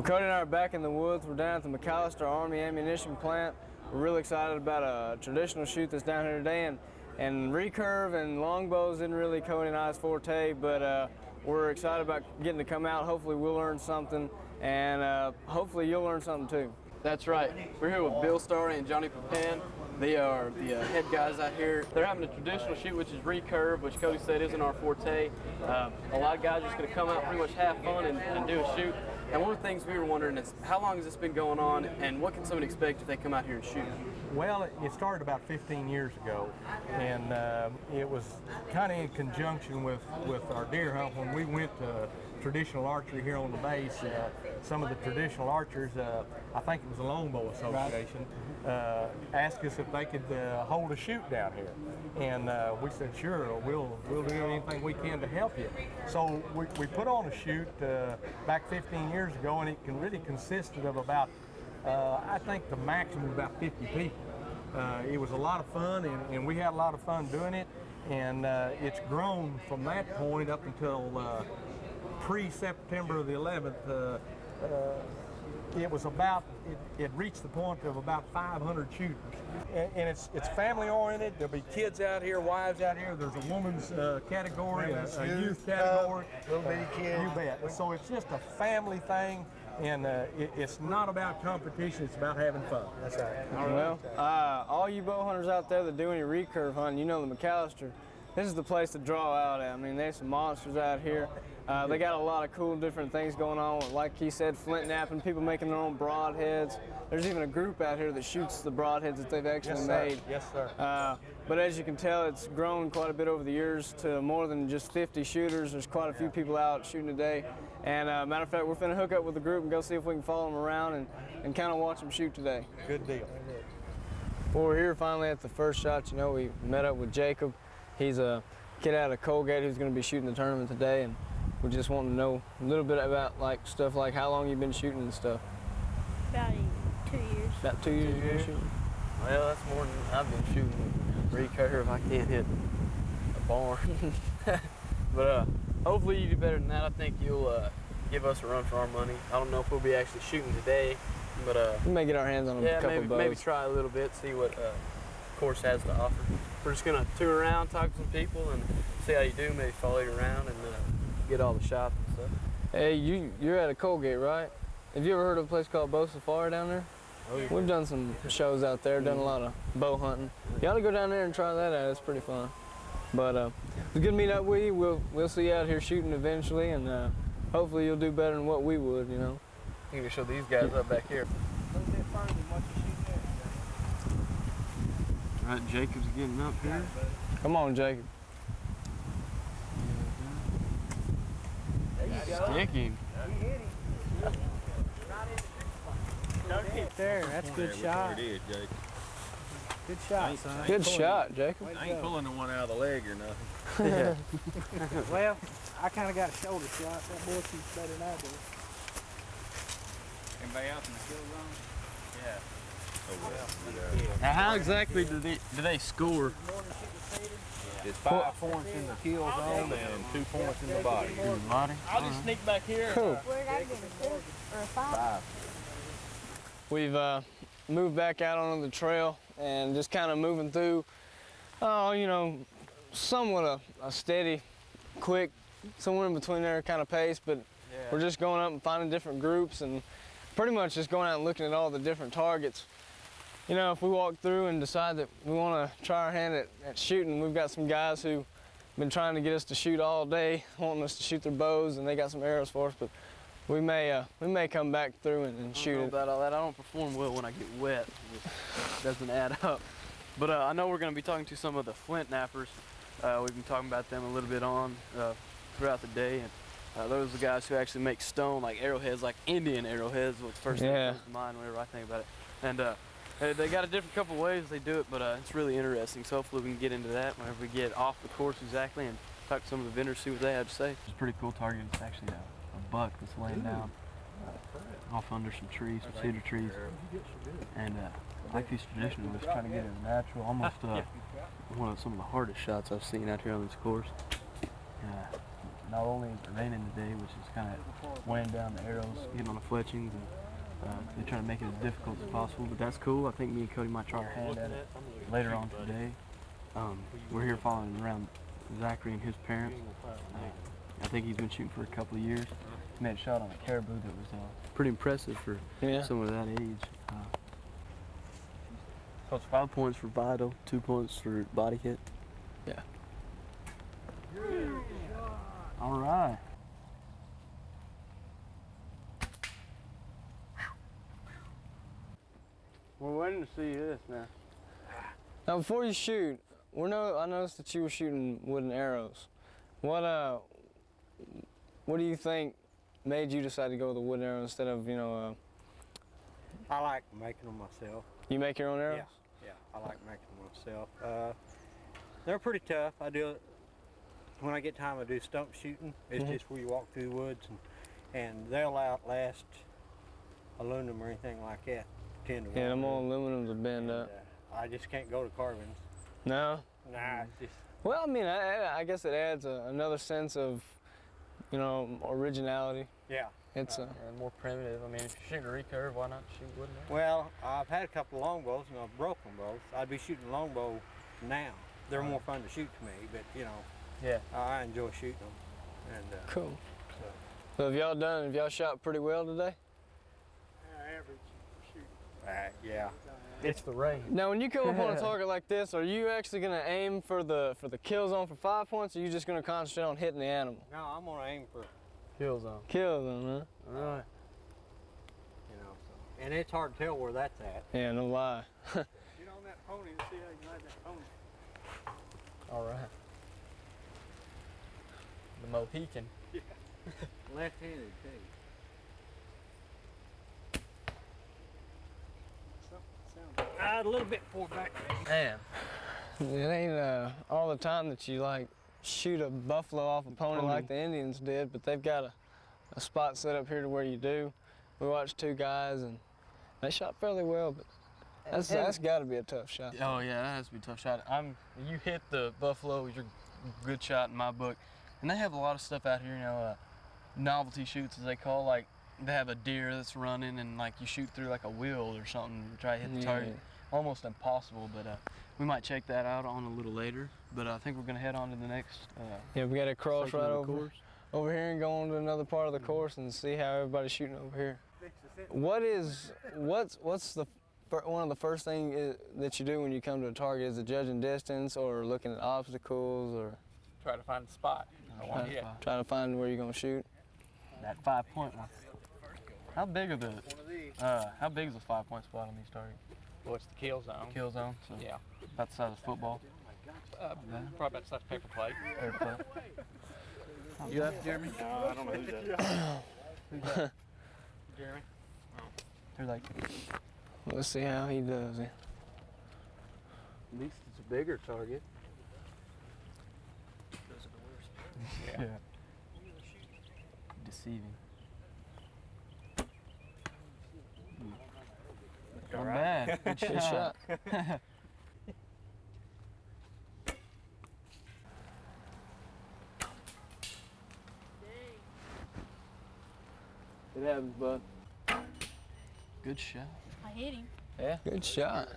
Well, Cody and I are back in the woods. We're down at the MacAlester Army Ammunition Plant. We're really excited about a traditional shoot that's down here today, and recurve and longbows isn't really Cody and I's forte, but we're excited about getting to come out. Hopefully we'll learn something, and hopefully you'll learn something too. That's right. We're here with Bill Starry and Johnny Papan. They are the head guys out here. They're having a traditional shoot, which is recurve, which Cody said isn't our forte. A lot of guys are just going to come out, pretty much have fun and do a shoot. And one of the things we were wondering is, how long has this been going on, and what can someone expect if they come out here and shoot? Well, it started about 15 years ago, and it was kind of in conjunction with our deer hunt. When we went to traditional archery here on the base, some of the traditional archers, I think it was the Longbow Association, asked us if they could hold a shoot down here, and we said sure, we'll do anything we can to help you. So we put on a shoot back 15 years ago, and it really consisted of about I think the maximum about 50 people. It was a lot of fun, and we had a lot of fun doing it, and it's grown from that point up until pre-September the 11th. It reached the point of about 500 shooters, and it's family oriented. There'll be kids out here, wives out here. There's a woman's category, a youth category, little bitty kids. You bet. So it's just a family thing, and it's not about competition. It's about having fun. That's right. Well, all you bow hunters out there that do any recurve hunting, you know the MacAlester, this is the place to draw out at. I mean, there's some monsters out here. They got a lot of cool different things going on. Like he said, flint knapping, people making their own broadheads. There's even a group out here that shoots the broadheads that they've actually made. Yes, sir. But as you can tell, it's grown quite a bit over the years to more than just 50 shooters. There's quite a few people out shooting today. And matter of fact, we're finna hook up with the group and go see if we can follow them around and kind of watch them shoot today. Good deal. Well, we're here finally at the first shot. You know, we met up with Jacob. He's a kid out of Colgate who's going to be shooting the tournament today, and we just want to know a little bit about like stuff like how long you've been shooting and stuff. About 2 years. About 2 years you've been shooting? Well, that's more than I've been shooting recurve. I can't hit a barn. But hopefully you do better than that. I think you'll give us a run for our money. I don't know if we'll be actually shooting today, but we may get our hands on a couple bows. Maybe try a little bit, see what course has to offer. We're just gonna tour around, talk to some people, and see how you do. Maybe follow you around and get all the shots and stuff. Hey, you're at a Colgate, right? Have you ever heard of a place called Bow Safari down there? Oh, yeah. We've done some shows out there, done a lot of bow hunting. You ought to go down there and try that out. It's pretty fun. But it's good to meet up with you. We'll see you out here shooting eventually, and hopefully you'll do better than what we would, you know. I'm gonna show these guys up back here. A little bit further than what you shoot there. All right, Jacob's getting up here. Come on, Jacob. There you go. Stick him. You hit him. There, that's a good shot. It is, Jake. Good shot, son. Good shot, Jacob. I ain't pulling the one out of the leg or nothing. Yeah. Well, I kind of got a shoulder shot. That boy shoots better than I do. Anybody else in the kill zone? Yeah. Now, how exactly do they score? It's 5 points in the kill zone and 2 points in the body. I'll just sneak back here. Cool. Where did I get a 4 or a 5? We've moved back out onto the trail and just kind of moving through, you know, somewhat a steady, quick, somewhere in between there kind of pace, but we're just going up and finding different groups and pretty much just going out and looking at all the different targets. You know, if we walk through and decide that we want to try our hand at shooting, we've got some guys who've been trying to get us to shoot all day, wanting us to shoot their bows, and they got some arrows for us, but we may come back through and shoot I don't know it. about all that. I don't perform well when I get wet. It doesn't add up. But I know we're going to be talking to some of the flint nappers. We've been talking about them a little bit throughout the day. And those are the guys who actually make stone, like arrowheads, like Indian arrowheads. What's the first thing that comes to mind whenever I think about it. And they got a different couple ways they do it, but it's really interesting. So hopefully we can get into that whenever we get off the course exactly and talk to some of the vendors, see what they have to say. It's a pretty cool target. It's actually a buck that's laying down off under some trees, some cedar trees. And I like these traditionalists trying to get it natural, almost some of the hardest shots I've seen out here on this course. not only is it raining today, which is kind of weighing down the arrows, getting on the fletchings, and they're trying to make it as difficult as possible, but that's cool. I think me and Cody might try our hand at it later on today. We're here following around Zachary and his parents. I think he's been shooting for a couple of years. He made a shot on a caribou that was pretty impressive for someone of that age. So it's 5 points for Vital, 2 points for body hit. Yeah. All right. We're waiting to see this now. Now, before you shoot, I noticed that you were shooting wooden arrows. What do you think made you decide to go with a wooden arrow instead of, I like making them myself. you make your own arrows? Yeah, I like making them myself. They're pretty tough. I do it when I get time. I do stump shooting. It's just where you walk through the woods, and they'll outlast aluminum or anything like that. 10 to 1. Yeah, them old aluminums will bend up. I just can't go to carbons. No? Nah, it's just. Well, I mean, I guess it adds another sense of, originality. Yeah. It's And more primitive. I mean, if you're shooting a recurve, why not shoot wooden arrows? Well, I've had a couple of longbows and I've broken them both. I'd be shooting longbow now. They're more fun to shoot to me, but Yeah. I enjoy shooting them. And cool. So have y'all shot pretty well today? Average shoot. yeah. It's the rain. Now, when you come up on a target like this, are you actually going to aim for the kill zone for 5 points, or are you just going to concentrate on hitting the animal? No, I'm gonna aim for Kill zone. Kill zone, huh? All right. and it's hard to tell where that's at. Yeah, no lie. Get on that pony and see how you ride that pony. All right. The Mohican. Left-handed too. A little bit far back. Man. It ain't all the time that you shoot a buffalo off a pony like the Indians did, but they've got a spot set up here to where you do. We watched 2 guys and they shot fairly well, but that's got to be a tough shot. Oh yeah, that has to be a tough shot. You hit the buffalo, you're a good shot in my book. And they have a lot of stuff out here, novelty shoots as they call, like they have a deer that's running and you shoot through a wheel or something to try to hit the target. Almost impossible, but we might check that out on a little later. But I think we're gonna head on to the next. Yeah, we got to cross right course. over here and go on to another part of the course and see how everybody's shooting over here. What's one of the first things that you do when you come to a target? Is it judging distance or looking at obstacles or Try to find a spot. trying to find where you're gonna shoot? That 5 point one. How big is a 5 point spot on these targets? Well, it's the kill zone. Kill zone. So Yeah. about the size of football. Probably about the size of paper plate. Fair play. You that, Jeremy? No, I don't know who's that. Jeremy? They're Let's see how he does it. at least it's a bigger target. Yeah. Deceiving. All Not right. bad. Good Good shot. shot. It happens, bud. Good shot. I hit him. Yeah. Good shot.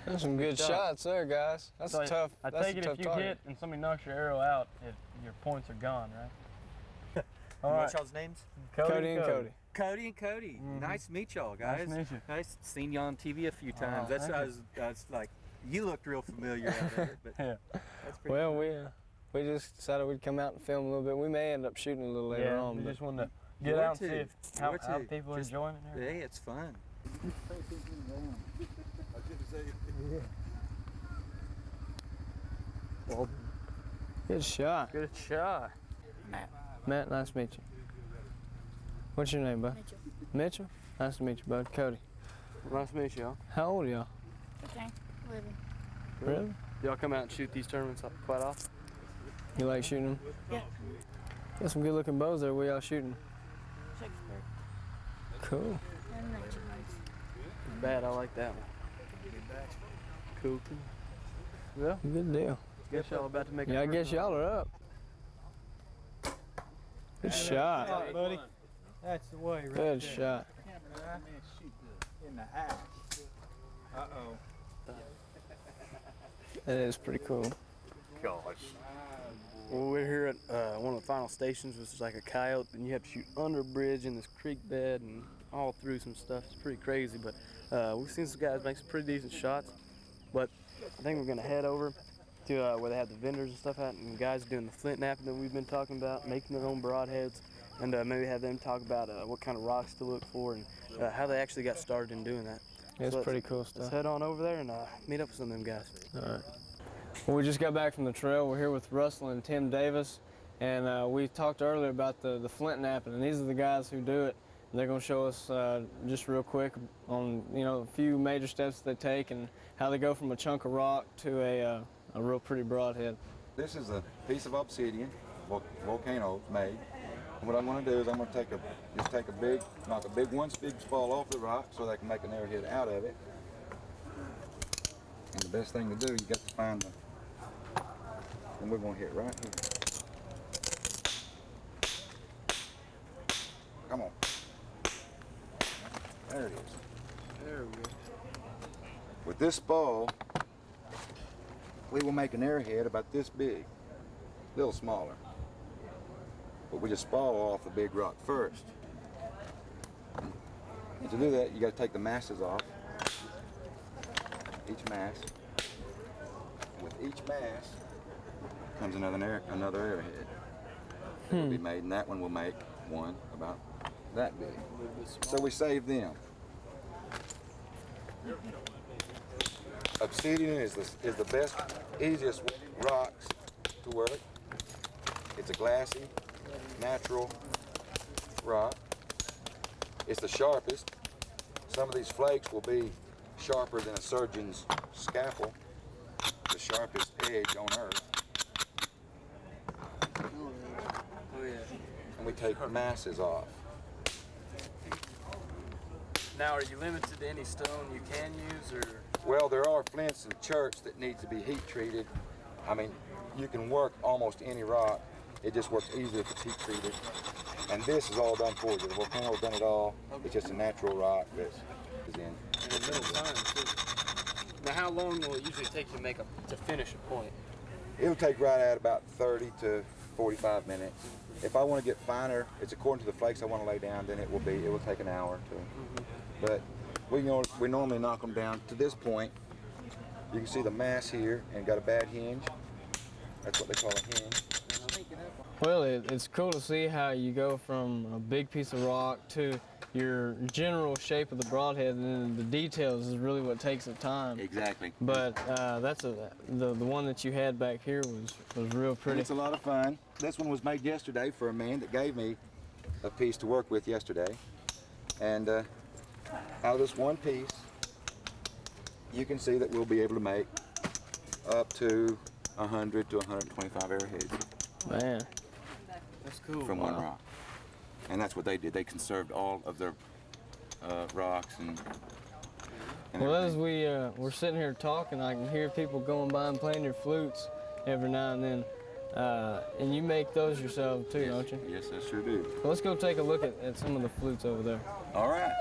That's some good shots there, guys. That's So a tough. I That's take a it tough if you target. hit and somebody knocks your arrow out, your points are gone, right? All right. What's y'all's names? Cody and Cody. Cody and Cody. Nice to meet y'all, guys. Nice to meet you. Nice seen you on TV a few times. thank you. I was like, you looked real familiar out there, but Yeah. that's pretty Well, we just decided we'd come out and film a little bit. We may end up shooting a little later on. we But just wanted to get Where out and to? see if how Where to? people are Just- enjoying it. and everything. Hey, it's fun. good shot. Good shot. Matt, nice to meet you. What's your name, bud? Mitchell. Mitchell? Nice to meet you, bud. Cody. Nice to meet y'all. How old are y'all? 15. 11. Really? Y'all come out and shoot these tournaments quite often? You like shooting them? Yeah. Got some good looking bows there. Where y'all shooting? Shakespeare. Cool. And nature ones. Bad, I like that one. Cool. Yeah. Good deal. Guess y'all about to make Yeah, I it. guess y'all are up. Good shot. buddy. That's the way, right Good there. shot. In the eye. Uh-oh. That is pretty cool. Well, we're here at one of the final stations, which is like a coyote, and you have to shoot under a bridge in this creek bed and all through some stuff. It's pretty crazy, but we've seen some guys make some pretty decent shots. But I think we're gonna head over to where they have the vendors and stuff at, and the guys doing the flint napping that we've been talking about, making their own broadheads, and maybe have them talk about what kind of rocks to look for and how they actually got started in doing that. It's So pretty cool Let's stuff. head on over there and meet up with some of them guys. All right. Well, we just got back from the trail. We're here with Russell and Tim Davis, and we talked earlier about the flint napping, and these are the guys who do it. And they're going to show us just real quick on a few major steps they take and how they go from a chunk of rock to a real pretty broadhead. This is a piece of obsidian, volcano made. And what I'm going to do is I'm going to knock a big one big spall off the rock so they can make an arrowhead out of it. And the best thing to do, you got to find and we're going to hit right here. Come on. There it is. There we go. With this ball, we will make an arrowhead about this big, a little smaller. But we just ball off the big rock first. And to do that, you got to take the masses off, each mass. And with each mass comes another arrowhead that will be made, and that one will make one about that big. So we save them. Obsidian is the best, easiest rocks to work. It's a glassy, natural rock. It's the sharpest. Some of these flakes will be sharper than a surgeon's scalpel, the sharpest edge on earth. Oh yeah. And we take masses off. Now, are you limited to any stone you can use, or? Well, there are flints in church that need to be heat treated. I mean, you can work almost any rock. It just works easier if it's heat treated. And this is all done for you. The volcano's done it all. It's just a natural rock that is in. In the middle time, too. Now, how long will it usually take you to finish a point? It'll take right at about 30 to 45 minutes. If I want to get finer, it's according to the flakes I want to lay down, then it will take an hour or two. But we normally knock them down to this point. You can see the mass here and got a bad hinge. That's what they call a hinge. Well, it's cool to see how you go from a big piece of rock to your general shape of the broadhead, and then the details is really what takes the time. Exactly. But the one that you had back here was real pretty. It's a lot of fun. This one was made yesterday for a man that gave me a piece to work with yesterday. And out of this one piece, you can see that we'll be able to make up to 100 to 125 arrowheads. Man. That's cool. From one rock. And that's what they did. They conserved all of their rocks and Well, as everything. we're sitting here talking, I can hear people going by and playing your flutes every now and then. And you make those yourself too, don't you? Yes, I sure do. Well, let's go take a look at some of the flutes over there. All right.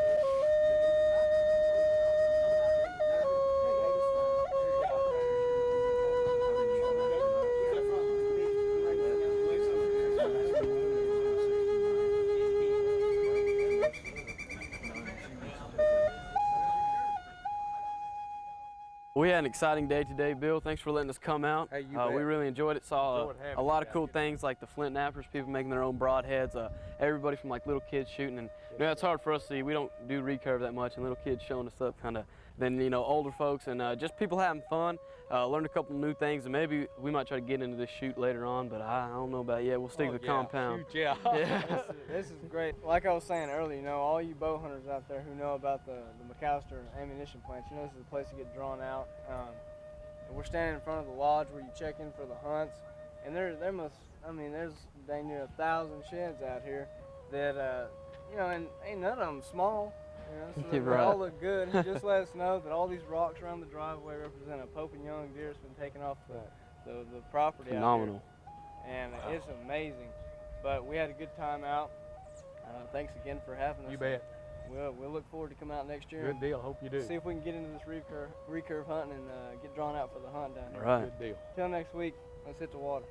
We had an exciting day today, Bill. Thanks for letting us come out. Hey, you We bet. really enjoyed it. Saw Enjoyed having a lot you of cool things like the flint nappers, people making their own broadheads, everybody from like little kids shooting. And it's hard for us to see. We don't do recurve that much, and little kids showing us up kind of. Then older folks and just people having fun. Learned a couple new things, and maybe we might try to get into this shoot later on. But I don't know about it yet. We'll stick to the compound. Shoot, yeah. This is great. Like I was saying earlier, all you bow hunters out there who know about the MacAlester ammunition plants, this is a place to get drawn out. And we're standing in front of the lodge where you check in for the hunts, and there's dang near 1,000 sheds out here that and ain't none of them small. So they Right. all look good. He just let us know that all these rocks around the driveway represent a Pope and Young deer that's been taken off the property Phenomenal. out here, and it's amazing. But we had a good time out. Thanks again for having us. You bet. We'll look forward to coming out next year. Good deal. Hope you do. See if we can get into this recurve hunting and get drawn out for the hunt down here. Right. Good deal. Till next week, let's hit the water.